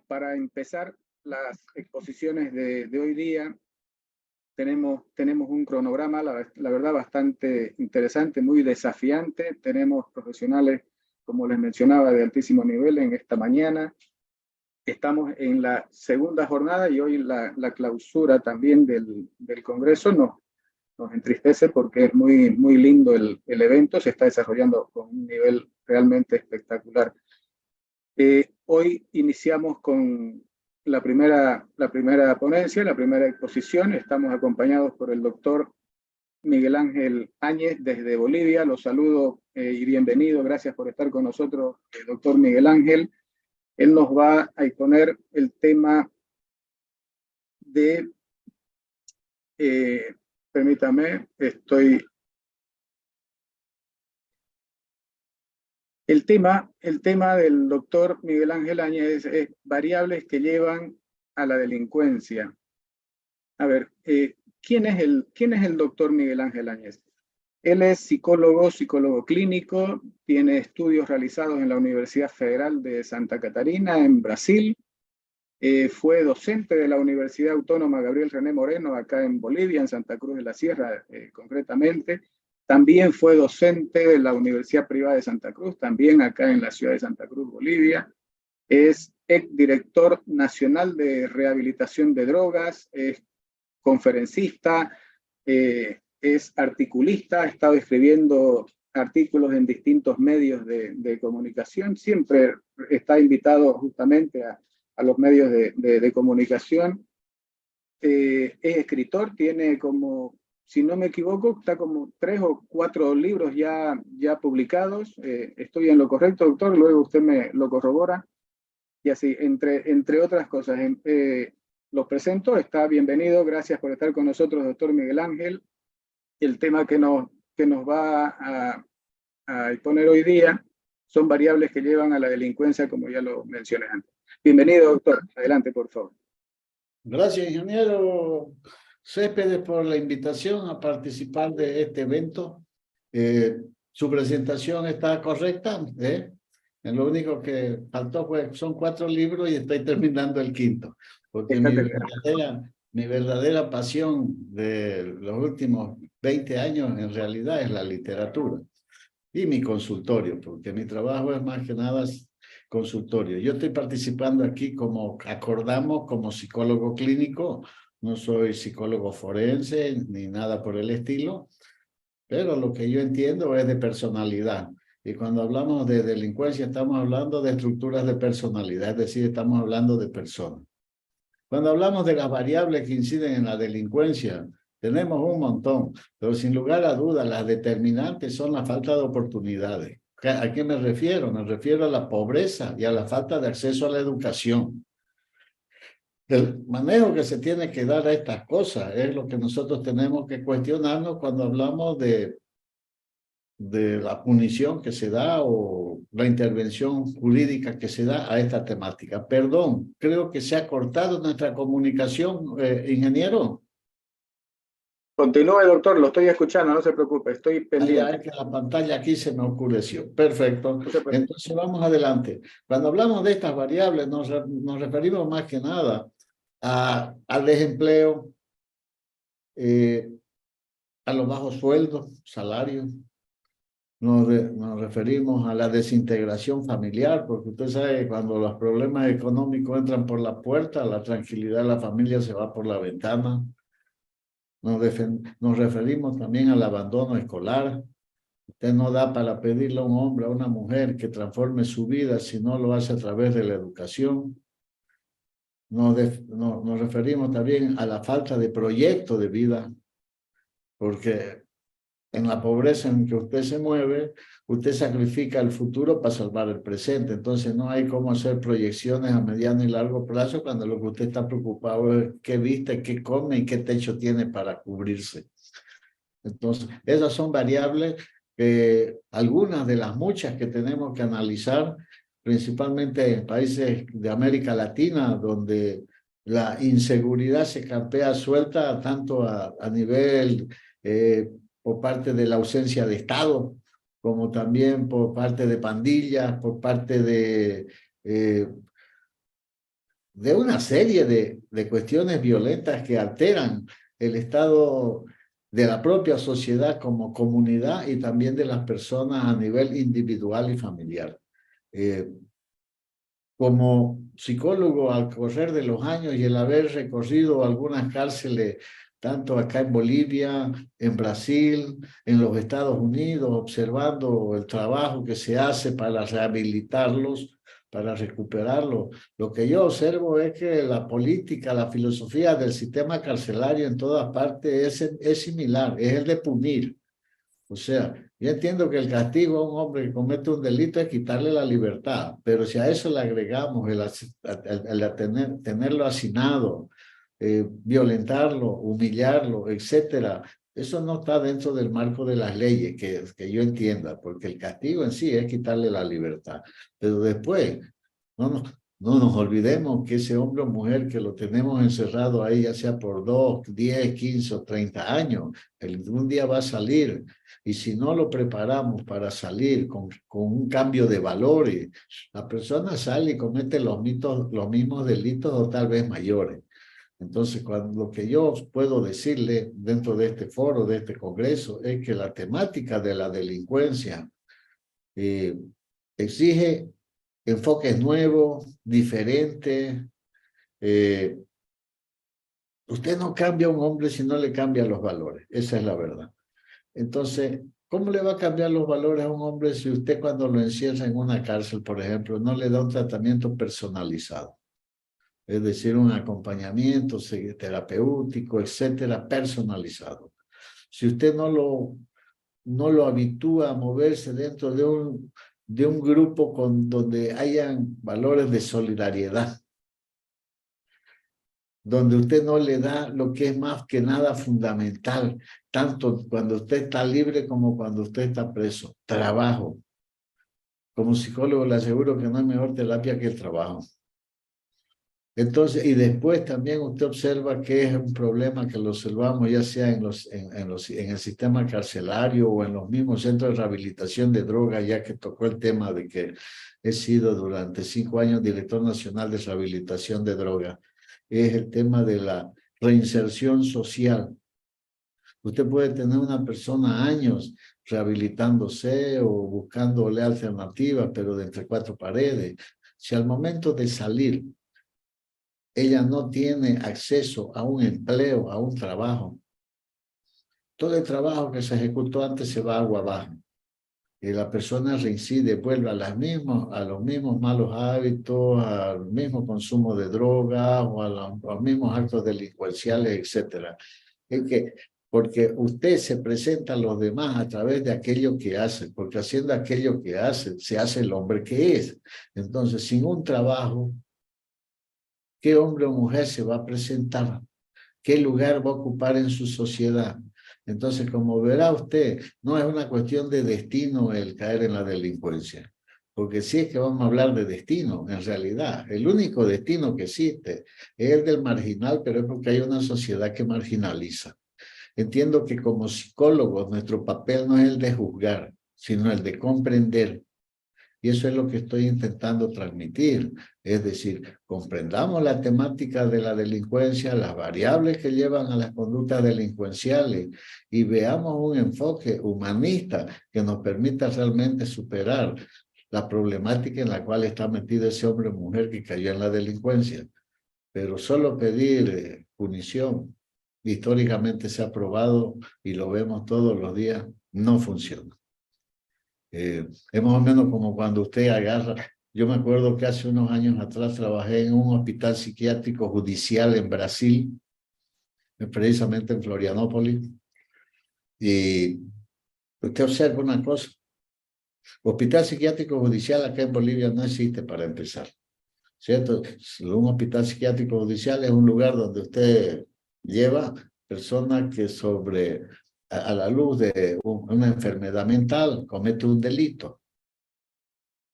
Para empezar las exposiciones de hoy día, tenemos un cronograma, la verdad, bastante interesante, muy desafiante. Tenemos profesionales, como les mencionaba, de altísimo nivel en esta mañana. Estamos en la segunda jornada y hoy la clausura también del Congreso nos entristece porque es muy lindo el evento, se está desarrollando con un nivel realmente espectacular. Hoy iniciamos con la primera ponencia, la primera exposición. Estamos acompañados por el doctor Miguel Ángel Áñez desde Bolivia. Los saludo y bienvenido. Gracias por estar con nosotros, doctor Miguel Ángel. Él nos va a exponer el tema de, permítame, el tema del doctor Miguel Ángel Áñez es variables que llevan a la delincuencia. A ver, ¿quién es el doctor Miguel Ángel Áñez? Él es psicólogo clínico, tiene estudios realizados en la Universidad Federal de Santa Catarina, en Brasil. Fue docente de la Universidad Autónoma Gabriel René Moreno, acá en Bolivia, en Santa Cruz de la Sierra, concretamente. También fue docente de la Universidad Privada de Santa Cruz, también acá en la ciudad de Santa Cruz, Bolivia. Es exdirector nacional de rehabilitación de drogas, es conferencista, es articulista, ha estado escribiendo artículos en distintos medios de comunicación, siempre está invitado justamente a los medios de comunicación. Es escritor, tiene como, si no me equivoco, está como 3 o 4 libros ya publicados. ¿Estoy en lo correcto, doctor? Luego usted me lo corrobora. Y así, entre otras cosas, los presento, está bienvenido, gracias por estar con nosotros, doctor Miguel Ángel. El tema que nos va a exponer hoy día son variables que llevan a la delincuencia, como ya lo mencioné antes. Bienvenido, doctor. Adelante, por favor. Gracias, ingeniero Céspedes, por la invitación a participar de este evento. Su presentación está correcta, Lo único que faltó son 4 libros y estoy terminando el 5º, porque mi verdadera pasión de los últimos 20 años en realidad es la literatura y mi consultorio, porque mi trabajo es más que nada consultorio. Yo estoy participando aquí como acordamos, como psicólogo clínico. No soy psicólogo forense ni nada por el estilo, pero lo que yo entiendo es de personalidad. Y cuando hablamos de delincuencia estamos hablando de estructuras de personalidad, es decir, estamos hablando de personas. Cuando hablamos de las variables que inciden en la delincuencia, tenemos un montón, pero sin lugar a dudas las determinantes son la falta de oportunidades. ¿A qué me refiero? Me refiero a la pobreza y a la falta de acceso a la educación. El manejo que se tiene que dar a estas cosas es lo que nosotros tenemos que cuestionarnos cuando hablamos de la punición que se da o la intervención jurídica que se da a esta temática. Perdón, creo que se ha cortado nuestra comunicación, ingeniero. Continúe, doctor, lo estoy escuchando, no se preocupe, estoy pendiente. Es que la pantalla aquí se me oscureció. Perfecto. Entonces vamos adelante. Cuando hablamos de estas variables nos referimos más que nada al desempleo, a los bajos sueldos, salarios. Nos referimos a la desintegración familiar, porque usted sabe que cuando los problemas económicos entran por la puerta, la tranquilidad de la familia se va por la ventana. Nos referimos también al abandono escolar. Usted no da para pedirle a un hombre, a una mujer que transforme su vida si no lo hace a través de la educación. Nos referimos también a la falta de proyecto de vida, porque en la pobreza en que usted se mueve, usted sacrifica el futuro para salvar el presente. Entonces no hay cómo hacer proyecciones a mediano y largo plazo cuando lo que usted está preocupado es qué viste, qué come y qué techo tiene para cubrirse. Entonces, esas son variables, algunas de las muchas que tenemos que analizar, principalmente en países de América Latina, donde la inseguridad se campea suelta tanto a nivel por parte de la ausencia de Estado, como también por parte de pandillas, por parte de de una serie de cuestiones violentas que alteran el estado de la propia sociedad como comunidad y también de las personas a nivel individual y familiar. Como psicólogo, al correr de los años y el haber recorrido algunas cárceles, tanto acá en Bolivia, en Brasil, en los Estados Unidos, observando el trabajo que se hace para rehabilitarlos, para recuperarlos, lo que yo observo es que la política, la filosofía del sistema carcelario en todas partes es similar, es el de punir. O sea, yo entiendo que el castigo a un hombre que comete un delito es quitarle la libertad, pero si a eso le agregamos tenerlo hacinado, violentarlo, humillarlo, etcétera, eso no está dentro del marco de las leyes que yo entienda, porque el castigo en sí es quitarle la libertad. Pero después, no nos, no nos olvidemos que ese hombre o mujer que lo tenemos encerrado ahí, ya sea por 2, 10, 15 o 30 años, un día va a salir. Y si no lo preparamos para salir con un cambio de valores, la persona sale y comete los mismos delitos o tal vez mayores. Entonces, lo que yo puedo decirle dentro de este foro, de este congreso, es que la temática de la delincuencia exige enfoques nuevos, diferentes. Usted no cambia a un hombre si no le cambia los valores. Esa es la verdad. Entonces, ¿cómo le va a cambiar los valores a un hombre si usted cuando lo encierra en una cárcel, por ejemplo, no le da un tratamiento personalizado? Es decir, un acompañamiento terapéutico, etcétera, personalizado. Si usted no lo habitúa a moverse dentro de un grupo donde hayan valores de solidaridad, donde usted no le da lo que es más que nada fundamental, tanto cuando usted está libre como cuando usted está preso, trabajo. Como psicólogo le aseguro que no hay mejor terapia que el trabajo. Entonces, y después también usted observa que es un problema que lo observamos ya sea en el sistema carcelario o en los mismos centros de rehabilitación de drogas, ya que tocó el tema de que he sido durante 5 años director nacional de rehabilitación de drogas, es el tema de la reinserción social. Usted puede tener una persona años rehabilitándose o buscándole alternativas, pero de entre 4 paredes. Si al momento de salir ella no tiene acceso a un empleo, a un trabajo, todo el trabajo que se ejecutó antes se va agua abajo. Y la persona reincide, vuelve a los mismos malos hábitos, al mismo consumo de drogas o a los mismos actos delincuenciales, etc. Es que, porque usted se presenta a los demás a través de aquello que hace, porque haciendo aquello que hace, se hace el hombre que es. Entonces, sin un trabajo, ¿qué hombre o mujer se va a presentar? ¿Qué lugar va a ocupar en su sociedad? Entonces, como verá usted, no es una cuestión de destino el caer en la delincuencia, porque si es que vamos a hablar de destino, en realidad, el único destino que existe es el del marginal, pero es porque hay una sociedad que marginaliza. Entiendo que como psicólogos nuestro papel no es el de juzgar, sino el de comprender. Y eso es lo que estoy intentando transmitir. Es decir, comprendamos la temática de la delincuencia, las variables que llevan a las conductas delincuenciales y veamos un enfoque humanista que nos permita realmente superar la problemática en la cual está metido ese hombre o mujer que cayó en la delincuencia. Pero solo pedir punición, históricamente se ha probado y lo vemos todos los días, no funciona. Es más o menos como cuando usted agarra, yo me acuerdo que hace unos años atrás trabajé en un hospital psiquiátrico judicial en Brasil, precisamente en Florianópolis, y usted observa una cosa, hospital psiquiátrico judicial acá en Bolivia no existe para empezar, ¿cierto? Un hospital psiquiátrico judicial es un lugar donde usted lleva personas que a la luz de una enfermedad mental comete un delito.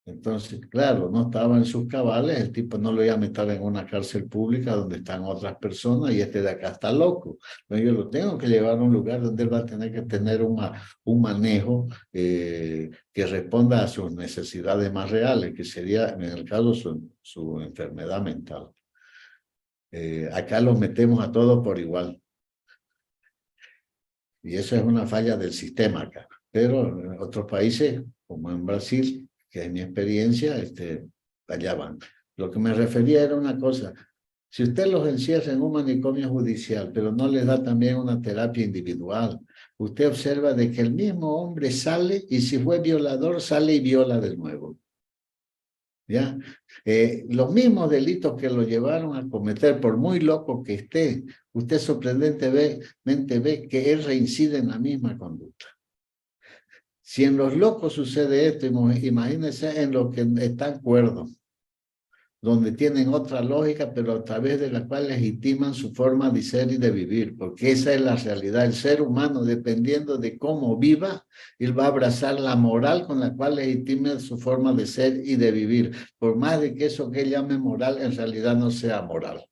Entonces, claro, no estaba en sus cabales, el tipo no lo iba a meter en una cárcel pública donde están otras personas y este de acá está loco. Entonces, yo lo tengo que llevar a un lugar donde él va a tener que tener un manejo que responda a sus necesidades más reales, que sería, en el caso, su enfermedad mental. Acá los metemos a todos por igual. Y eso es una falla del sistema acá. Pero en otros países, como en Brasil, que es mi experiencia, allá van. Lo que me refería era una cosa. Si usted los encierra en un manicomio judicial, pero no les da también una terapia individual, usted observa de que el mismo hombre sale y si fue violador, sale y viola de nuevo. ¿Ya? Los mismos delitos que lo llevaron a cometer, por muy loco que esté, usted sorprendentemente ve que él reincide en la misma conducta. Si en los locos sucede esto, imagínense en los que están cuerdos, donde tienen otra lógica, pero a través de la cual legitiman su forma de ser y de vivir, porque esa es la realidad. El ser humano, dependiendo de cómo viva, él va a abrazar la moral con la cual legitima su forma de ser y de vivir, por más de que eso que él llame moral en realidad no sea moral.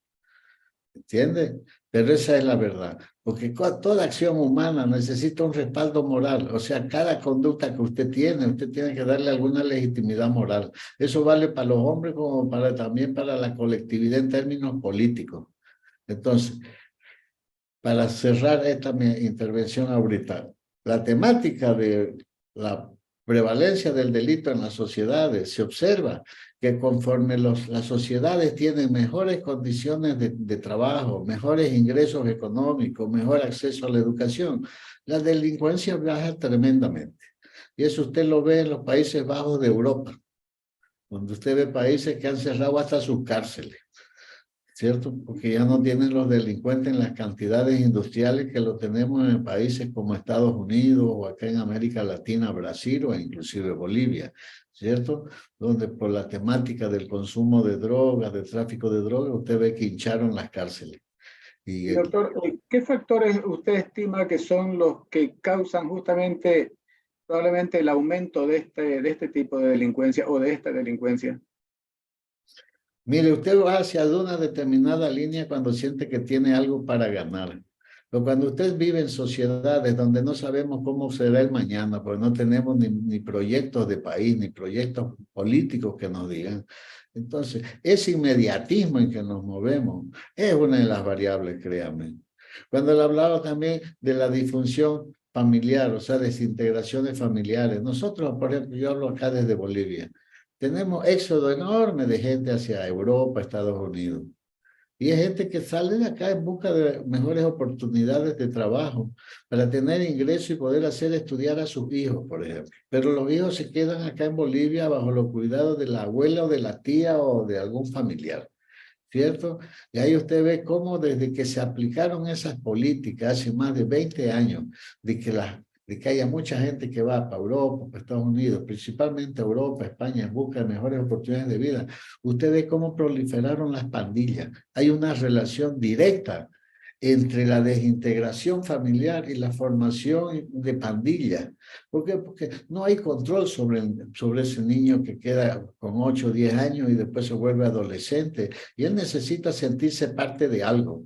¿Entiende? Pero esa es la verdad, porque toda acción humana necesita un respaldo moral, o sea, cada conducta que usted tiene que darle alguna legitimidad moral. Eso vale para los hombres como también para la colectividad en términos políticos. Entonces, para cerrar esta mi intervención ahorita, la temática de la prevalencia del delito en las sociedades, se observa que conforme las sociedades tienen mejores condiciones de trabajo, mejores ingresos económicos, mejor acceso a la educación, la delincuencia baja tremendamente. Y eso usted lo ve en los Países Bajos de Europa, donde usted ve países que han cerrado hasta sus cárceles. ¿Cierto? Porque ya no tienen los delincuentes en las cantidades industriales que lo tenemos en países como Estados Unidos o acá en América Latina, Brasil o inclusive Bolivia, ¿cierto? Donde por la temática del consumo de drogas, del tráfico de drogas, usted ve que hincharon las cárceles. Y doctor, ¿qué factores usted estima que son los que causan justamente, probablemente el aumento de este tipo de delincuencia o de esta delincuencia? Mire, usted va hacia una determinada línea cuando siente que tiene algo para ganar. Pero cuando usted vive en sociedades donde no sabemos cómo será el mañana, porque no tenemos ni proyectos de país, ni proyectos políticos que nos digan. Entonces, ese inmediatismo en que nos movemos es una de las variables, créanme. Cuando le hablaba también de la disfunción familiar, o sea, desintegraciones familiares. Nosotros, por ejemplo, yo hablo acá desde Bolivia. Tenemos éxodo enorme de gente hacia Europa, Estados Unidos. Y es gente que sale de acá en busca de mejores oportunidades de trabajo para tener ingresos y poder hacer estudiar a sus hijos, por ejemplo. Pero los hijos se quedan acá en Bolivia bajo los cuidados de la abuela o de la tía o de algún familiar, ¿cierto? Y ahí usted ve cómo desde que se aplicaron esas políticas hace más de 20 años, de que haya mucha gente que va para Europa, para Estados Unidos, principalmente Europa, España, en busca de mejores oportunidades de vida, usted ve cómo proliferaron las pandillas. Hay una relación directa entre la desintegración familiar y la formación de pandillas. ¿Por qué? Porque no hay control sobre ese niño que queda con 8 o 10 años y después se vuelve adolescente. Y él necesita sentirse parte de algo.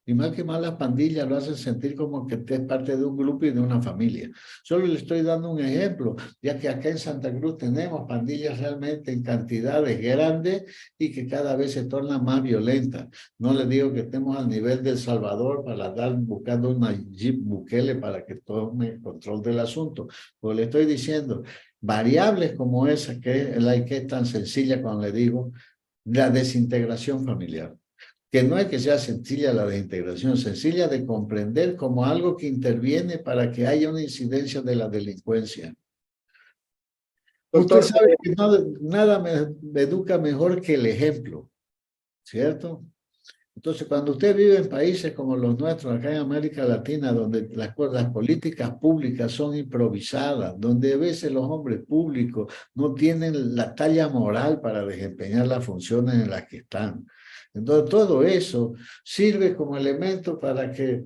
Y más que más las pandillas lo hacen sentir como que es parte de un grupo y de una familia. Solo le estoy dando un ejemplo, ya que acá en Santa Cruz tenemos pandillas realmente en cantidades grandes y que cada vez se tornan más violentas. No le digo que estemos al nivel de El Salvador para estar buscando una Jeep Bukele para que tome control del asunto. Pues le estoy diciendo, variables como esa, que es tan sencilla cuando le digo, la desintegración familiar. Que no es que sea sencilla la desintegración, sencilla de comprender como algo que interviene para que haya una incidencia de la delincuencia. Usted Doctor, sabe que nada me educa mejor que el ejemplo, ¿cierto? Entonces, cuando usted vive en países como los nuestros, acá en América Latina, donde las políticas públicas son improvisadas, donde a veces los hombres públicos no tienen la talla moral para desempeñar las funciones en las que están. Entonces, todo eso sirve como elemento para que,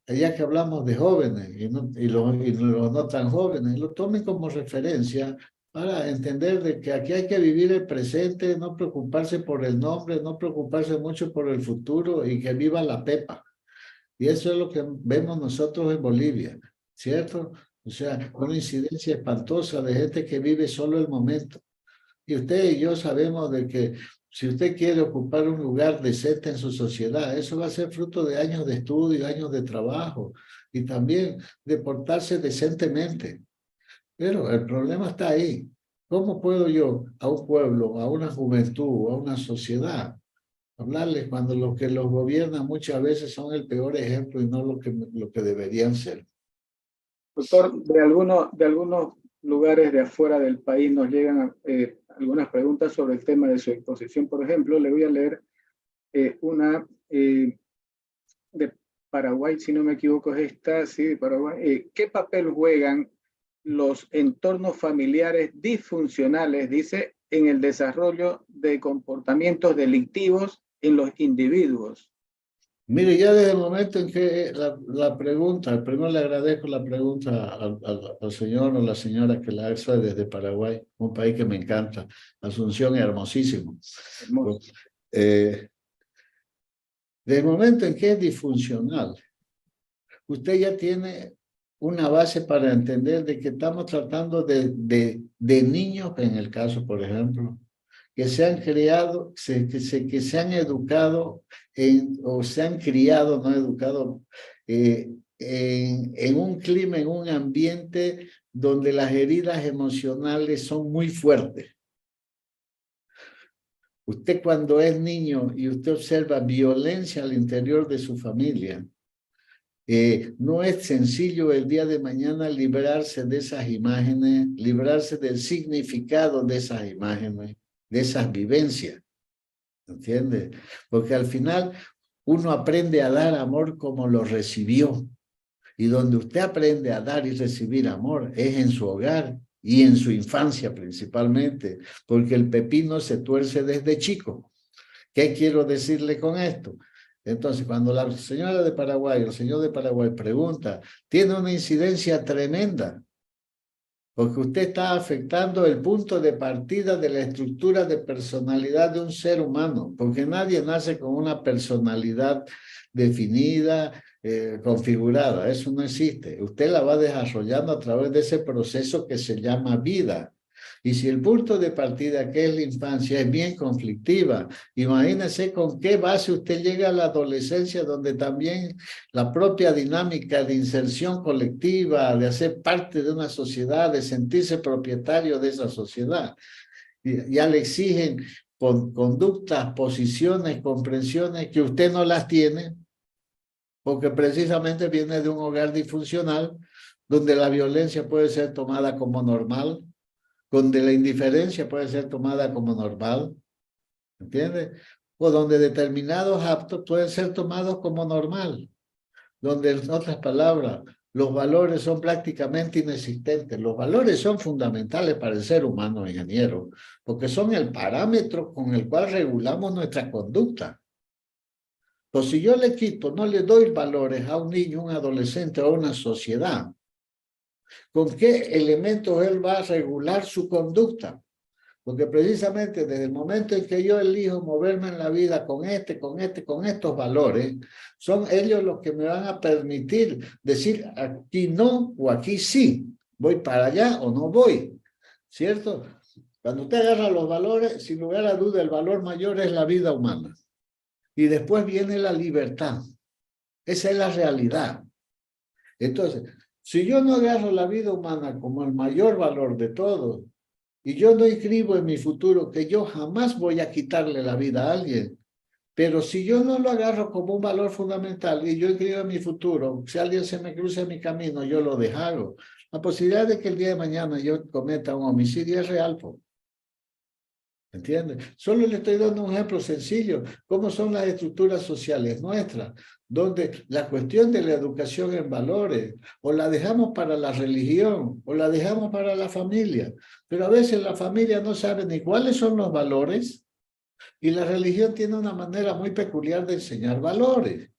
ya que hablamos de jóvenes y los no tan jóvenes, lo tomen como referencia para entender de que aquí hay que vivir el presente, no preocuparse por el nombre, no preocuparse mucho por el futuro y que viva la pepa. Y eso es lo que vemos nosotros en Bolivia, ¿cierto? O sea, una incidencia espantosa de gente que vive solo el momento. Y usted y yo sabemos de que si usted quiere ocupar un lugar decente en su sociedad, eso va a ser fruto de años de estudio, años de trabajo y también de portarse decentemente. Pero el problema está ahí. ¿Cómo puedo yo a un pueblo, a una juventud, a una sociedad, hablarles cuando los que los gobiernan muchas veces son el peor ejemplo y no lo que deberían ser? Doctor, de algunos lugares de afuera del país nos llegan algunas preguntas sobre el tema de su exposición. Por ejemplo, le voy a leer una de Paraguay, si no me equivoco, es esta, sí, de Paraguay. ¿Qué papel juegan los entornos familiares disfuncionales, dice, en el desarrollo de comportamientos delictivos en los individuos? Mire, ya desde el momento en que la pregunta, primero le agradezco la pregunta al señor o la señora que la hace desde Paraguay, un país que me encanta. Asunción es hermosísimo. Hermoso. Desde el momento en que es disfuncional, usted ya tiene una base para entender de que estamos tratando de niños, en el caso, por ejemplo, que se han criado, que se han educado o se han criado, no educado, en un clima, en un ambiente donde las heridas emocionales son muy fuertes. Usted cuando es niño y usted observa violencia al interior de su familia, no es sencillo el día de mañana librarse de esas imágenes, librarse del significado de esas imágenes, de esas vivencias, ¿entiende? Porque al final uno aprende a dar amor como lo recibió. Y donde usted aprende a dar y recibir amor es en su hogar y en su infancia principalmente, porque el pepino se tuerce desde chico. ¿Qué quiero decirle con esto? Entonces, cuando la señora de Paraguay o el señor de Paraguay pregunta, tiene una incidencia tremenda, porque usted está afectando el punto de partida de la estructura de personalidad de un ser humano, porque nadie nace con una personalidad definida, configurada, eso no existe. Usted la va desarrollando a través de ese proceso que se llama vida. Y si el punto de partida, que es la infancia, es bien conflictiva, imagínese con qué base usted llega a la adolescencia, donde también la propia dinámica de inserción colectiva, de hacer parte de una sociedad, de sentirse propietario de esa sociedad, ya le exigen conductas, posiciones, comprensiones que usted no las tiene, porque precisamente viene de un hogar disfuncional, donde la violencia puede ser tomada como normal, donde la indiferencia puede ser tomada como normal, ¿entiende? O donde determinados actos pueden ser tomados como normal, donde, en otras palabras, los valores son prácticamente inexistentes. Los valores son fundamentales para el ser humano, ingeniero, porque son el parámetro con el cual regulamos nuestra conducta. Entonces, si yo le quito, no le doy valores a un niño, un adolescente o a una sociedad, ¿con qué elementos él va a regular su conducta? Porque precisamente desde el momento en que yo elijo moverme en la vida con estos valores, son ellos los que me van a permitir decir aquí no o aquí sí, voy para allá o no voy, ¿cierto? Cuando usted agarra los valores, sin lugar a duda, el valor mayor es la vida humana. Y después viene la libertad. Esa es la realidad. Entonces, si yo no agarro la vida humana como el mayor valor de todos, y yo no inscribo en mi futuro que yo jamás voy a quitarle la vida a alguien, pero si yo no lo agarro como un valor fundamental y yo inscribo en mi futuro, si alguien se me cruza en mi camino, yo lo dejo. La posibilidad de que el día de mañana yo cometa un homicidio es real, ¿entiende? Solo le estoy dando un ejemplo sencillo, cómo son las estructuras sociales nuestras, donde la cuestión de la educación en valores, o la dejamos para la religión, o la dejamos para la familia, pero a veces la familia no sabe ni cuáles son los valores, y la religión tiene una manera muy peculiar de enseñar valores.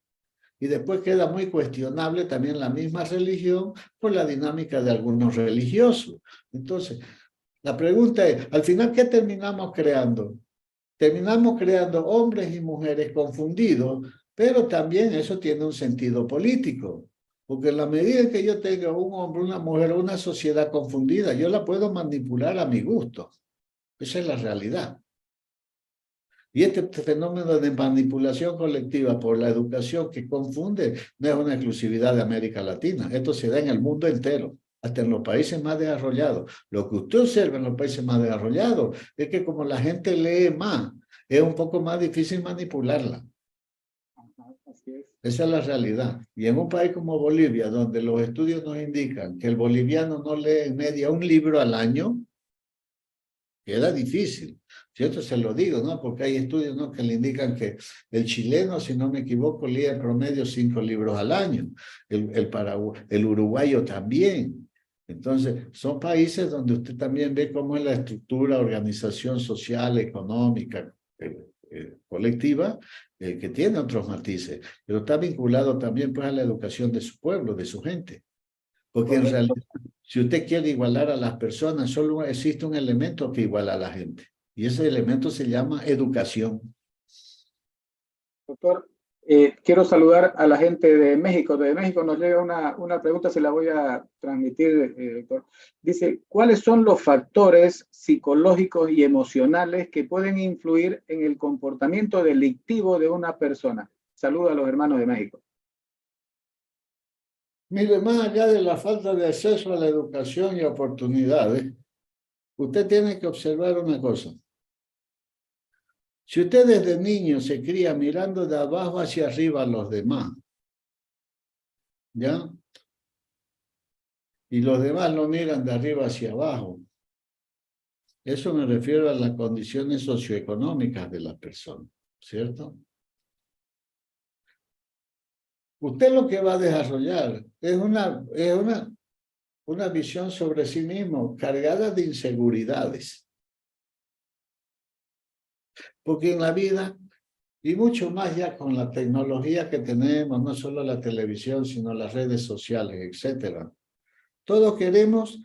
Y después queda muy cuestionable también la misma religión por la dinámica de algunos religiosos. Entonces, la pregunta es, al final, ¿qué terminamos creando? Terminamos creando hombres y mujeres confundidos, pero también eso tiene un sentido político. Porque en la medida en que yo tenga un hombre, una mujer o una sociedad confundida, yo la puedo manipular a mi gusto. Esa es la realidad. Y este fenómeno de manipulación colectiva por la educación que confunde no es una exclusividad de América Latina. Esto se da en el mundo entero, hasta en los países más desarrollados. Lo que usted observa en los países más desarrollados es que como la gente lee más, es un poco más difícil manipularla. Ajá, así es. Esa es la realidad. Y en un país como Bolivia, donde los estudios nos indican que el boliviano no lee en media un libro al año, queda difícil, ¿cierto? Se lo digo, ¿no? Porque hay estudios, ¿no?, que le indican que el chileno, si no me equivoco, lee en promedio 5 libros al año, el uruguayo también. Entonces, son países donde usted también ve cómo es la estructura, organización social, económica, colectiva, que tiene otros matices, pero está vinculado también pues a la educación de su pueblo, de su gente. Porque en Correcto. realidad, si usted quiere igualar a las personas, solo existe un elemento que iguala a la gente. Y ese elemento se llama educación. Doctor, quiero saludar a la gente de México. De México nos llega una pregunta, se la voy a transmitir, doctor. Dice, ¿cuáles son los factores psicológicos y emocionales que pueden influir en el comportamiento delictivo de una persona? Saludo a los hermanos de México. Mire, más allá de la falta de acceso a la educación y oportunidades, usted tiene que observar una cosa. Si usted desde niño se cría mirando de abajo hacia arriba a los demás, ¿ya? Y los demás lo miran de arriba hacia abajo. Eso me refiero a las condiciones socioeconómicas de la persona, ¿cierto? Usted lo que va a desarrollar es una visión sobre sí mismo cargada de inseguridades. Porque en la vida, y mucho más ya con la tecnología que tenemos, no solo la televisión, sino las redes sociales, etcétera, todos queremos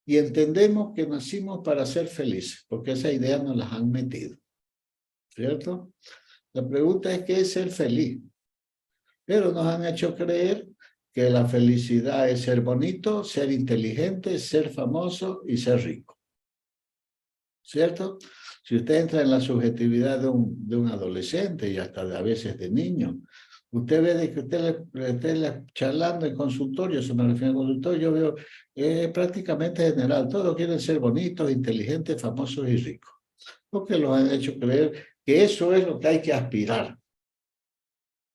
y entendemos que nacimos para ser felices, porque esa idea nos las han metido, ¿cierto? La pregunta es, ¿qué es ser feliz? Pero nos han hecho creer que la felicidad es ser bonito, ser inteligente, ser famoso y ser rico, ¿cierto? Si usted entra en la subjetividad de un adolescente y hasta a veces de niño, usted ve de que usted charlando en consultorio, se me refiero a consultorio, yo veo prácticamente general, todos quieren ser bonitos, inteligentes, famosos y ricos, porque los han hecho creer que eso es lo que hay que aspirar.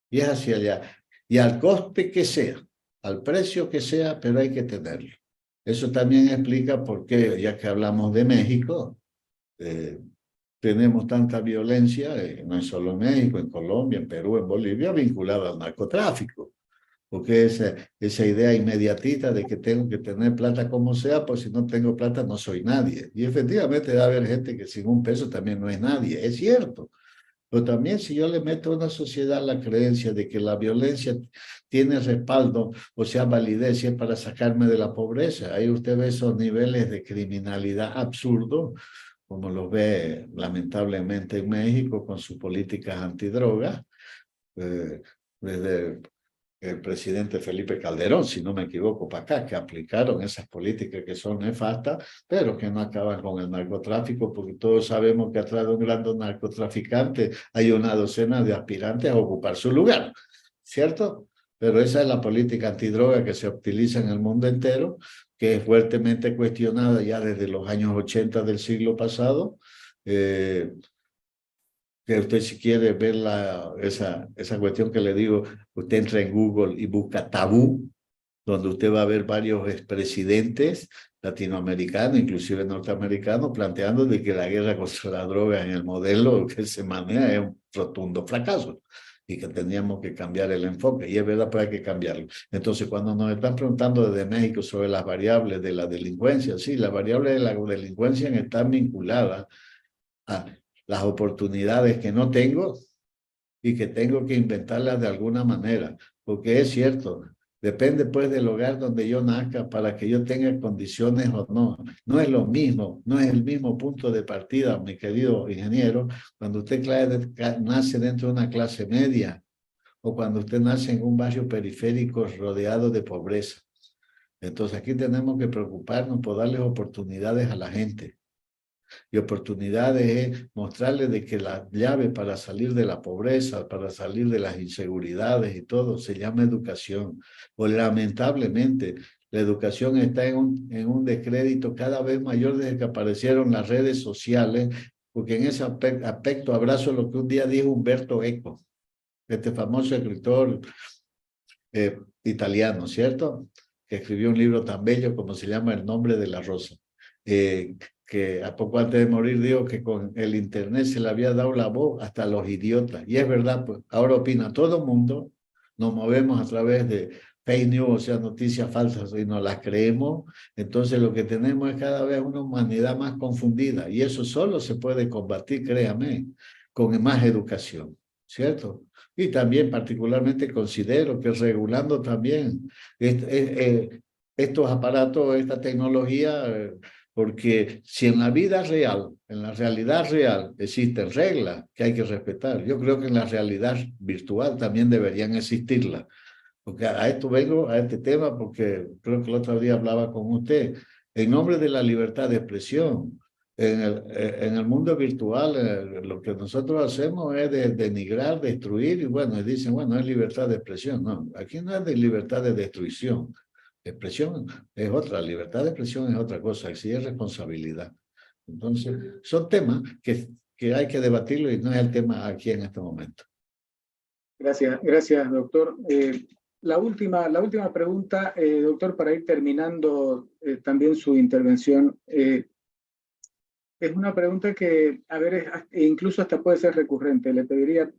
Y es hacia allá. Y al coste que sea, al precio que sea, pero hay que tenerlo. Eso también explica por qué, ya que hablamos de México, tenemos tanta violencia, no es solo en México, en Colombia, en Perú, en Bolivia, vinculada al narcotráfico. Porque esa idea inmediatista de que tengo que tener plata como sea, pues si no tengo plata no soy nadie. Y efectivamente debe haber gente que sin un peso también no es nadie, es cierto. Pero también si yo le meto a una sociedad la creencia de que la violencia tiene respaldo, o sea, validez, y es para sacarme de la pobreza, ahí usted ve esos niveles de criminalidad absurdos, como los ve lamentablemente en México con sus políticas antidrogas, desde el presidente Felipe Calderón, si no me equivoco, para acá, que aplicaron esas políticas que son nefastas, pero que no acaban con el narcotráfico, porque todos sabemos que atrás de un gran narcotraficante hay una docena de aspirantes a ocupar su lugar, ¿cierto? Pero esa es la política antidroga que se utiliza en el mundo entero, que es fuertemente cuestionada ya desde los años 80 del siglo pasado, que usted si quiere ver esa cuestión que le digo, usted entra en Google y busca tabú, donde usted va a ver varios expresidentes latinoamericanos, inclusive norteamericanos, planteando de que la guerra contra la droga en el modelo que se maneja es un rotundo fracaso y que teníamos que cambiar el enfoque. Y es verdad, pues hay que cambiarlo. Entonces, cuando nos están preguntando desde México sobre las variables de la delincuencia, sí, las variables de la delincuencia están vinculadas a las oportunidades que no tengo y que tengo que inventarlas de alguna manera, porque es cierto, depende pues del hogar donde yo nazca para que yo tenga condiciones o no. No es lo mismo, no es el mismo punto de partida, mi querido ingeniero, cuando usted nace dentro de una clase media o cuando usted nace en un barrio periférico rodeado de pobreza. Entonces aquí tenemos que preocuparnos por darles oportunidades a la gente. Y oportunidades es mostrarles de que la llave para salir de la pobreza, para salir de las inseguridades y todo, se llama educación. Pues lamentablemente, la educación está en un descrédito cada vez mayor desde que aparecieron las redes sociales, porque en ese aspecto abrazo lo que un día dijo Umberto Eco, este famoso escritor italiano, ¿cierto? Que escribió un libro tan bello como se llama El nombre de la rosa. Que a poco antes de morir dijo que con el internet se le había dado la voz hasta a los idiotas. Y es verdad, pues ahora opina todo el mundo, nos movemos a través de fake news, o sea, noticias falsas, y nos las creemos. Entonces lo que tenemos es cada vez una humanidad más confundida. Y eso solo se puede combatir, créame, con más educación, ¿cierto? Y también particularmente considero que regulando también estos aparatos, esta tecnología, porque si en la vida real, en la realidad real, existen reglas que hay que respetar, yo creo que en la realidad virtual también deberían existirlas. Porque a esto vengo, a este tema, porque creo que el otro día hablaba con usted, en nombre de la libertad de expresión. En el mundo virtual, lo que nosotros hacemos es denigrar, destruir, y bueno, y dicen, bueno, es libertad de expresión. No, aquí no es de libertad de destrucción. Expresión es otra, libertad de expresión es otra cosa, sí es responsabilidad. Entonces, son temas que hay que debatirlo y no es el tema aquí en este momento. Gracias, doctor. La última pregunta, doctor, para ir terminando también su intervención. Es una pregunta que, a ver, incluso hasta puede ser recurrente. Le pediría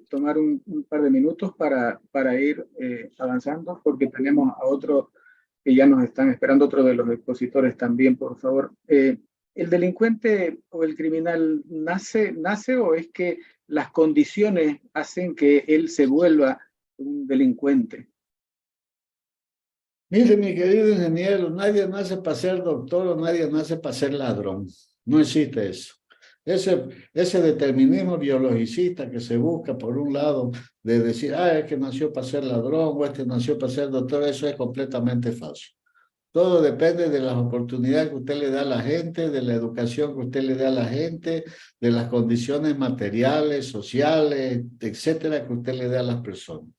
tomar un par de minutos para ir avanzando, porque tenemos a otro que ya nos están esperando, otro de los expositores también, por favor. ¿El delincuente o el criminal nace o es que las condiciones hacen que él se vuelva un delincuente? Mire, mi querido ingeniero, nadie nace para ser doctor o nadie nace para ser ladrón. No existe eso. Ese determinismo biologicista que se busca por un lado de decir, es que nació para ser ladrón o este nació para ser doctor, eso es completamente falso. Todo depende de las oportunidades que usted le da a la gente, de la educación que usted le da a la gente, de las condiciones materiales, sociales, etcétera, que usted le da a las personas.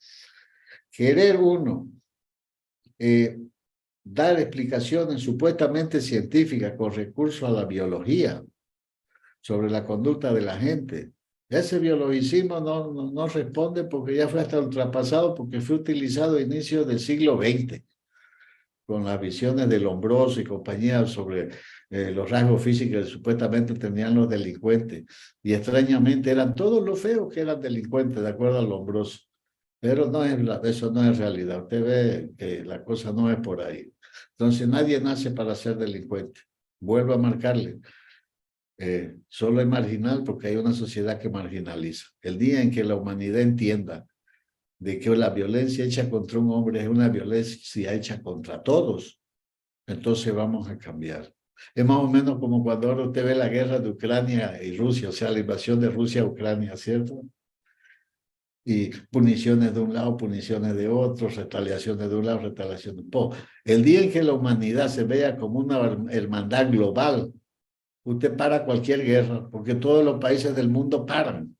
Querer uno dar explicaciones supuestamente científicas con recurso a la biología sobre la conducta de la gente. Ese biologicismo no responde porque ya fue hasta ultrapasado, porque fue utilizado a inicios del siglo XX, con las visiones de Lombroso y compañía sobre los rasgos físicos que supuestamente tenían los delincuentes. Y extrañamente eran todos los feos que eran delincuentes, de acuerdo a Lombroso. Pero no es, eso no es realidad. Usted ve que la cosa no es por ahí. Entonces nadie nace para ser delincuente. Vuelvo a marcarle. Solo es marginal porque hay una sociedad que marginaliza. El día en que la humanidad entienda de que la violencia hecha contra un hombre es una violencia hecha contra todos, entonces vamos a cambiar. Es más o menos como cuando ahora usted ve la guerra de Ucrania y Rusia, o sea, la invasión de Rusia a Ucrania, ¿cierto? Y puniciones de un lado, puniciones de otro, retaliaciones de un lado, retaliaciones de otro. El día en que la humanidad se vea como una hermandad global, usted para cualquier guerra, porque todos los países del mundo paran.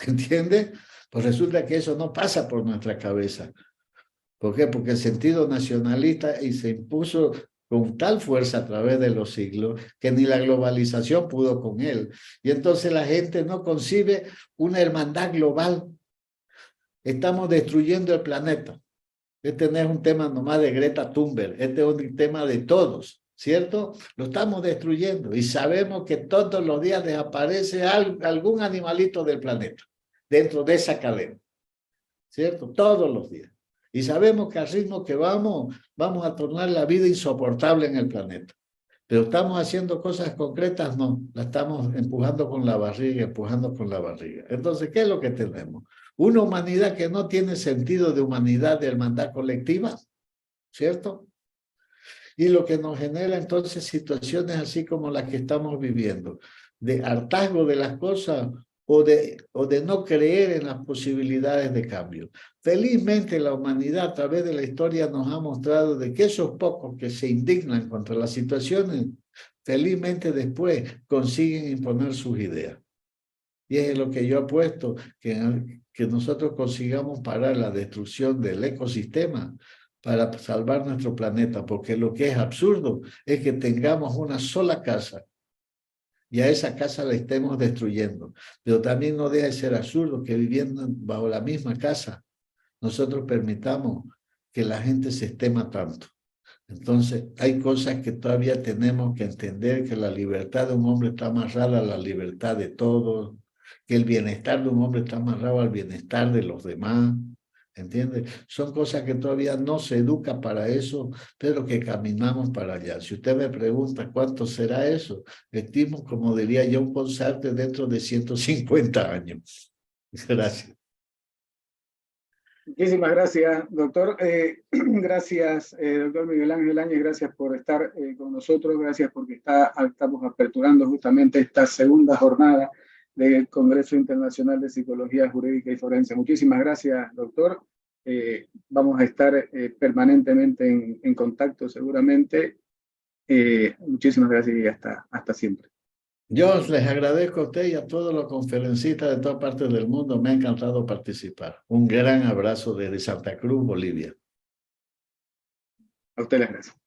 ¿Entiende? Pues resulta que eso no pasa por nuestra cabeza. ¿Por qué? Porque el sentido nacionalista y se impuso con tal fuerza a través de los siglos que ni la globalización pudo con él. Y entonces la gente no concibe una hermandad global. Estamos destruyendo el planeta. Este no es un tema nomás de Greta Thunberg, este es un tema de todos, ¿cierto? Lo estamos destruyendo y sabemos que todos los días desaparece algún animalito del planeta dentro de esa cadena, ¿cierto? Todos los días. Y sabemos que al ritmo que vamos a tornar la vida insoportable en el planeta. Pero estamos haciendo cosas concretas, no. La estamos empujando con la barriga, empujando con la barriga. Entonces, ¿qué es lo que tenemos? Una humanidad que no tiene sentido de humanidad, de hermandad colectiva, ¿cierto? Y lo que nos genera entonces situaciones así como las que estamos viviendo, de hartazgo de las cosas o de no creer en las posibilidades de cambio. Felizmente la humanidad a través de la historia nos ha mostrado de que esos pocos que se indignan contra las situaciones felizmente después consiguen imponer sus ideas. Y es lo que yo apuesto, que nosotros consigamos parar la destrucción del ecosistema para salvar nuestro planeta, porque lo que es absurdo es que tengamos una sola casa y a esa casa la estemos destruyendo. Pero también no deja de ser absurdo que viviendo bajo la misma casa, nosotros permitamos que la gente se esté matando. Entonces, hay cosas que todavía tenemos que entender, que la libertad de un hombre está amarrada a la libertad de todos, que el bienestar de un hombre está amarrado al bienestar de los demás, ¿entiendes? Son cosas que todavía no se educa para eso, pero que caminamos para allá. Si usted me pregunta cuánto será eso, estimo, como diría John Paul Sartre, dentro de 150 años. Gracias. Muchísimas gracias, doctor. Gracias, doctor Miguel Ángel Áñez, gracias por estar con nosotros, gracias porque estamos aperturando justamente esta segunda jornada del Congreso Internacional de Psicología Jurídica y Forense. Muchísimas gracias, doctor. Vamos a estar permanentemente en contacto seguramente. Muchísimas gracias y hasta siempre. Yo les agradezco a usted y a todos los conferencistas de todas partes del mundo. Me ha encantado participar. Un gran abrazo desde Santa Cruz, Bolivia. A usted les gracias.